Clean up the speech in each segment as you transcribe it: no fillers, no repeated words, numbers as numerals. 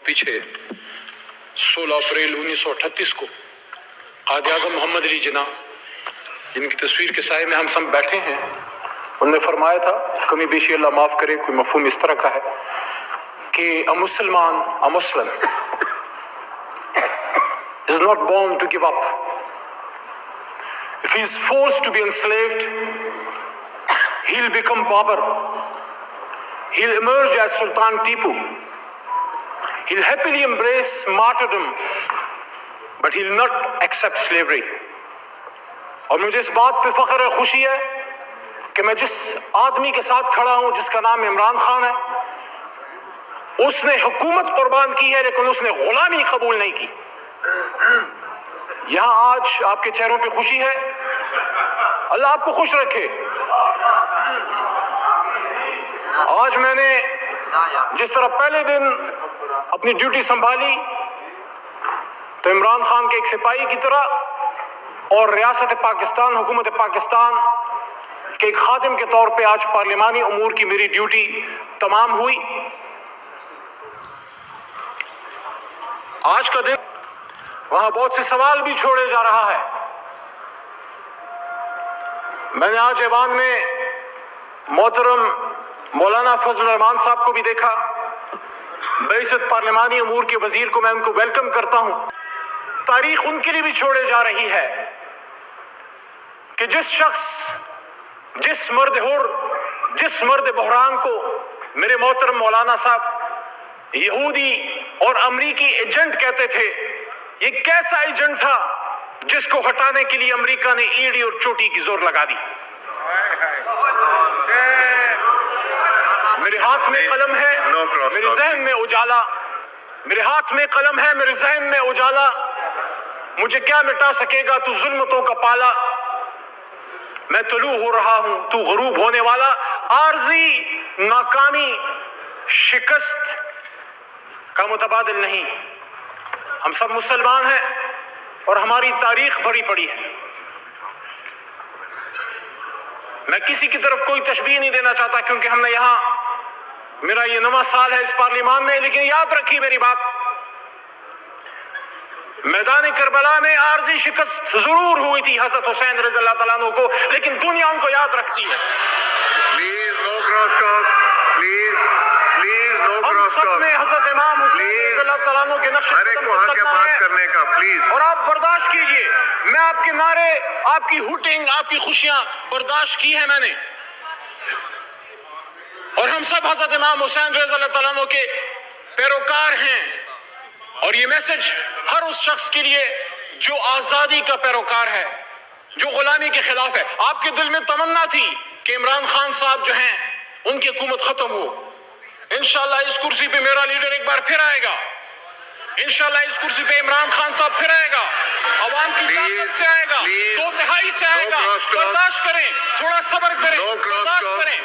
پیچھے 16 اپریل 1938 کو قائد اعظم محمد علی جناح، جن کی تصویر کے سائے میں ہم سب بیٹھے ہیں، انہوں نے فرمایا تھا، کمی بیشی اللہ معاف کرے، کوئی مفہوم اس طرح کا ہے کہ a Muslim is not born to give up. If he is forced to be enslaved, he'll become Babur. He'll emerge as Sultan Tipu. He'll happily embrace martyrdom, but he'll not accept slavery. اور مجھے اس بات پہ فخر ہے، خوشی ہے کہ میں جس آدمی کے ساتھ کھڑا ہوں جس کا نام عمران خان ہے، اس نے حکومت قربان کی ہے لیکن اس نے غلامی قبول نہیں کی۔ یہاں آج آپ کے چہروں پہ خوشی ہے، اللہ آپ کو خوش رکھے۔ آج میں نے جس طرح پہلے دن اپنی ڈیوٹی سنبھالی تو عمران خان کے ایک سپاہی کی طرح اور ریاست پاکستان، حکومت پاکستان کے ایک خادم کے طور پہ آج پارلیمانی امور کی میری ڈیوٹی تمام ہوئی۔ آج کا دن وہاں بہت سے سوال بھی چھوڑے جا رہا ہے۔ میں نے آج ایوان میں محترم مولانا فضل الرحمان صاحب کو بھی دیکھا، بعثت پارلیمانی امور کے وزیر کو، میں ان کو ویلکم کرتا ہوں۔ تاریخ ان کے لیے بھی چھوڑے جا رہی ہے کہ جس شخص، جس مرد بحران کو میرے محترم مولانا صاحب یہودی اور امریکی ایجنٹ کہتے تھے، یہ کیسا ایجنٹ تھا جس کو ہٹانے کے لیے امریکہ نے ایڑی اور چوٹی کی زور لگا دی۔ میرے ہاتھ میں قلم ہے، میرے ذہن میں اجالا، میرے ہاتھ میں قلم ہے، میرے ذہن میں اجالا، مجھے کیا مٹا سکے گا تو ظلمتوں کا پالا، میں طلوع ہو رہا ہوں تو غروب ہونے والا، عارضی ناکامی شکست کا متبادل نہیں۔ ہم سب مسلمان ہیں اور ہماری تاریخ بھری پڑی ہے۔ میں کسی کی طرف کوئی تشبیہ نہیں دینا چاہتا کیونکہ ہم نے یہاں، میرا یہ 9واں سال ہے اس پارلیمان میں، لیکن یاد رکھیے میری بات، میدان کربلا میں عارضی شکست ضرور ہوئی تھی حضرت حسین رضی اللہ تعالیٰ عنہ کو، لیکن دنیا ان کو یاد رکھتی ہے۔ Please no cross talk, please no ہم کراس سب ٹاک، نے حضرت امام حسین رضی اللہ تعالیٰ عنہ کے نقش ہر ایک قدم کو پر حق ہے چلنا بات ہے، کرنے کا، پلیز۔ اور آپ برداشت کیجئے، میں آپ کے نعرے، آپ کی ہوٹنگ، آپ کی خوشیاں برداشت کی ہیں میں نے، اور ہم سب حضرت امام حسین رضی اللہ تعالیٰ عنہ کے پیروکار ہیں، اور یہ میسج ہر اس شخص کے لیے جو آزادی کا پیروکار ہے، جو غلامی کے خلاف ہے۔ آپ کے دل میں تمنا تھی کہ عمران خان صاحب جو ہیں ان کی حکومت ختم ہو، انشاءاللہ اس کرسی پہ میرا لیڈر ایک بار پھر آئے گا، انشاءاللہ اس کرسی پہ عمران خان صاحب پھر آئے گا، عوام کی طاقت سے آئے گا، 2/3 سے آئے گا۔ برداشت کریں، تھوڑا صبر کریں، برداشت کریں۔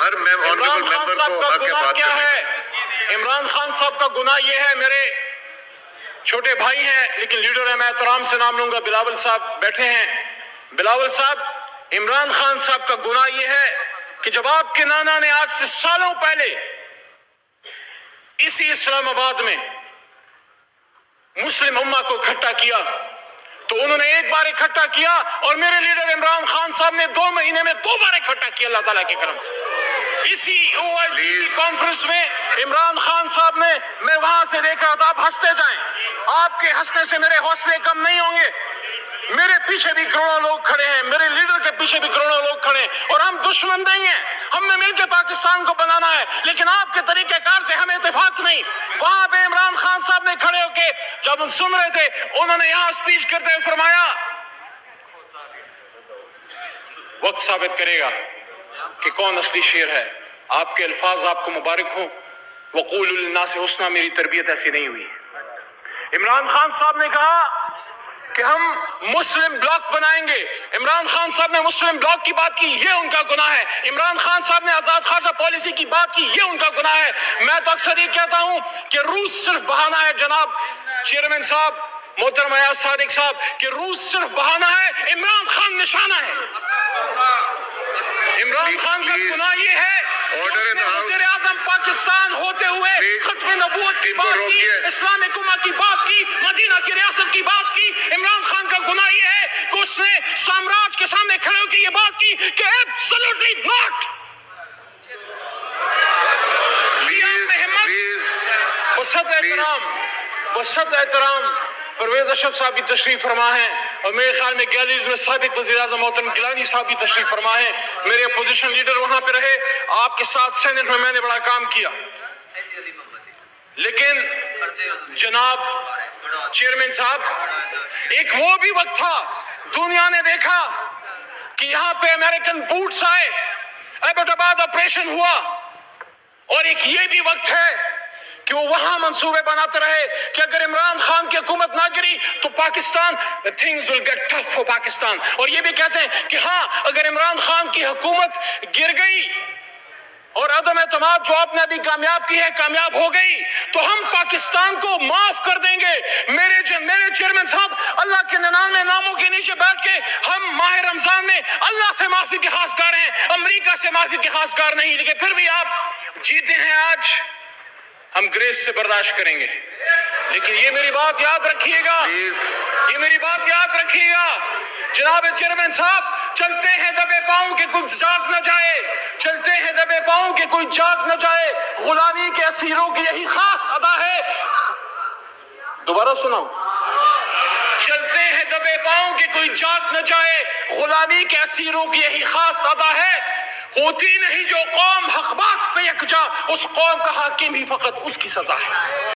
ہر عمران خان صاحب کا گناہ کیا ہے؟ عمران خان صاحب کا گناہ یہ ہے، میرے چھوٹے بھائی ہیں لیکن لیڈر ہیں، میں احترام سے نام لوں گا، بلاول صاحب بیٹھے ہیں۔ بلاول صاحب، عمران خان صاحب کا گناہ یہ ہے کہ جب آپ کے نانا نے آج سے سالوں پہلے اسی اسلام آباد میں مسلم امہ کو اکٹھا کیا تو انہوں نے ایک بار اکٹھا کیا، اور میرے لیڈر عمران خان صاحب نے 2 مہینے میں 2 بار اکٹھا کیا اللہ تعالیٰ کے کرم سے۔ اسی OIC کی کانفرنس میں عمران خان صاحب نے، میں وہاں سے دیکھ رہا تھا، آپ ہنستے جائیں، آپ کے ہنسنے سے میرے حوصلے کم نہیں ہوں گے۔ میرے پیچھے بھی کروڑوں لوگ کھڑے ہیں، میرے لیڈر کے پیچھے بھی کروڑوں لوگ کھڑے ہیں، اور ہم دشمن نہیں ہیں، ہم نے مل کے پاکستان کو بنانا ہے، لیکن آپ کے طریقہ کار سے ہمیں اتفاق نہیں۔ وہاں پہ عمران خان صاحب نے کھڑے ہو کے جب ہم سن رہے تھے، انہوں نے یہاں اسپیچ کرتے ہوئے فرمایا، وقت ثابت کرے گا کہ کون اصلی شیر ہے۔ آپ کے الفاظ آپ کو مبارک ہوں، وقولوا للناس حسنا، میری تربیت ایسی نہیں ہوئی۔ عمران خان صاحب نے کہا کہ ہم مسلم بلاک بنائیں گے، عمران خان صاحب نے مسلم بلاک کی بات کی، یہ ان کا گناہ ہے۔ عمران خان صاحب نے آزاد خارجہ پالیسی کی بات کی، یہ ان کا گناہ ہے۔ میں تو اکثر یہ کہتا ہوں کہ روس صرف بہانہ ہے، جناب چیئرمین صاحب، محترم ایاز صادق صاحب، کہ روس صرف بہانہ ہے، عمران خان نشانہ ہے۔ عمران خان کا گناہ یہ ہے وزیر اعظم پاکستان ہوتے ہوئے ختم نبوت کی بات کی، اسلام امہ کی بات کی، مدینہ کی ریاست کی بات کی۔ عمران خان کا گناہ یہ ہے کہ اس نے سامراج کے سامنے کھڑے ہو کے یہ بات کی کہ ایبسولوٹلی ناٹ۔ وسط احترام پرویز اشرف صاحب بھی تشریف فرما ہے، اور میرے خیال میں گیلریز میں سابق وزیر اعظم محترم گیلانی صاحب بھی تشریف فرما ہے۔ میرے اپوزیشن لیڈر وہاں پہ رہے، آپ کے ساتھ سینٹ میں نے بڑا کام کیا، لیکن جناب چیئرمین صاحب، ایک وہ بھی وقت تھا دنیا نے دیکھا کہ یہاں پہ امریکن بوٹس آئے، ایبٹ آباد آپریشن ہوا، اور ایک یہ بھی وقت ہے کہ وہ وہاں منصوبے بناتے رہے کہ اگر عمران خان کی حکومت نہ گری تو Pakistan things will get tough for Pakistan, اور یہ بھی کہتے ہیں کہ ہاں اگر عمران خان کی حکومت گر گئی اور عدم اعتماد جو آپ نے ابھی کامیاب کی ہے کامیاب ہو گئی تو ہم پاکستان کو معاف کر دیں گے۔ میرے چیئرمین صاحب، اللہ کے 99 ناموں کے نیچے بیٹھ کے ہم ماہ رمضان میں اللہ سے معافی کے خواستگار ہیں، امریکہ سے معافی کے خواستگار نہیں، لیکن پھر بھی آپ جیتے ہیں آج، ہم گریس سے برداشت کریں گے۔ لیکن یہ میری بات یاد رکھیے گا، یہ میری بات یاد رکھیے گا جناب چیئرمین صاحب، چلتے ہیں دبے پاؤں کہ کوئی جاگ نہ جائے، چلتے ہیں دبے پاؤں کہ کوئی جاگ نہ جائے، غلامی کے اسیروں کی یہی خاص ادا ہے۔ دوبارہ سناؤ، چلتے ہیں دبے پاؤں کہ کوئی جاگ نہ جائے، غلامی کے اسیروں کی یہی خاص ادا ہے۔ ہوتی نہیں جو قوم حق بات پہ یکجا، اس قوم کا حاکم ہی فقط اس کی سزا ہے۔